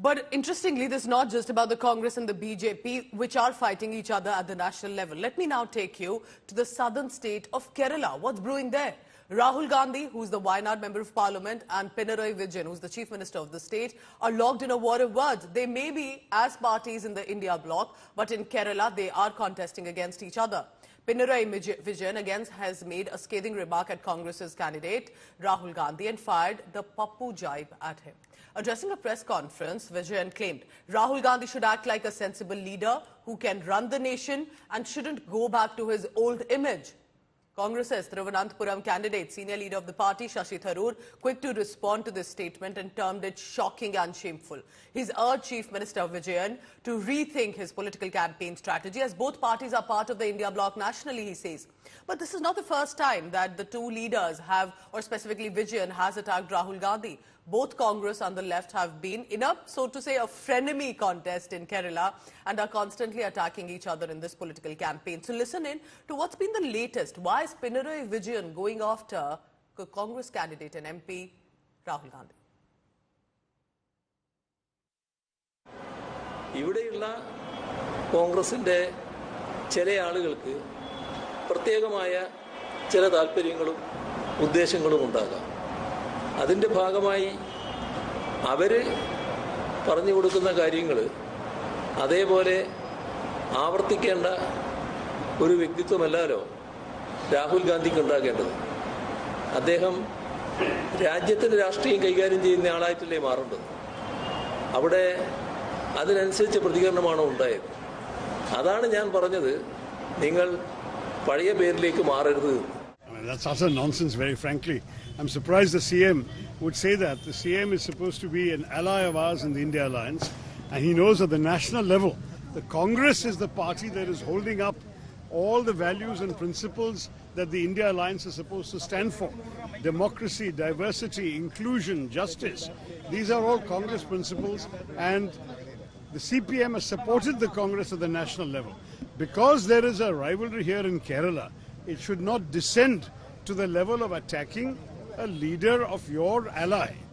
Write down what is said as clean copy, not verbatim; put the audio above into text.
But interestingly, this is not just about the Congress and the BJP, which are fighting each other at the national level. Let me now take you to the southern state of Kerala. What's brewing there? Rahul Gandhi, who's the Wayanad Member of Parliament, and Pinarayi Vijayan, who's the Chief Minister of the state, are locked in a war of words. They may be as parties in the India bloc, but in Kerala, they are contesting against each other. Pinarayi Vijayan again has made a scathing remark at Congress's candidate, Rahul Gandhi, and fired the Pappu jibe at him. Addressing a press conference, Vijayan claimed Rahul Gandhi should act like a sensible leader who can run the nation and shouldn't go back to his old image. Congress's Thiruvananthapuram candidate, senior leader of the party, Shashi Tharoor, quick to respond to this statement and termed it shocking and shameful. He's urged Chief Minister Vijayan to rethink his political campaign strategy, as both parties are part of the India bloc nationally, he says. But this is not the first time that the two leaders have, or specifically Vijayan, has attacked Rahul Gandhi. Both Congress and the left have been in a, so to say, a frenemy contest in Kerala and are constantly attacking each other in this political campaign. So listen in to what's been the latest. Why is Pinarayi Vijayan going after Congress candidate and MP Rahul Gandhi? ഇവിടെയുള്ള കോൺഗ്രസിന്റെ ചില ആളുകൾക്ക് പ്രത്യേകമായ ചില താൽപര്യങ്ങളും ഉദ്ദേശങ്ങളും ഉണ്ടാകാം. അതിന്റെ ഭാഗമായി അവർ പറഞ്ഞു കൊടുക്കുന്ന കാര്യങ്ങൾ അതേപോലെ ആവർത്തിക്കേണ്ട ഒരു വ്യക്തിത്വമല്ലല്ലോ രാഹുൽ ഗാന്ധിക്ക് ഉണ്ടാകേണ്ടത്. അദ്ദേഹം രാജ്യത്തിന്റെ രാഷ്ട്രീയം കൈകാര്യം ചെയ്യുന്ന ആളായിട്ടല്ലേ മാറേണ്ടത്. അവിടെ അതിനനുസരിച്ച് പ്രതികരണമാണ് ഉണ്ടായത്. അതാണ് ഞാൻ പറഞ്ഞത്, നിങ്ങൾ പഴയ പേരിലേക്ക് മാറരുത്. That's utter nonsense, very frankly. I'm surprised the CM would say that. The CM is supposed to be an ally of ours in the India Alliance, and he knows at the national level, the Congress is the party that is holding up all the values and principles that the India Alliance is supposed to stand for. Democracy, diversity, inclusion, justice. These are all Congress principles, and the CPM has supported the Congress at the national level. Because there is a rivalry here in Kerala, it should not descend to the level of attacking a leader of your ally.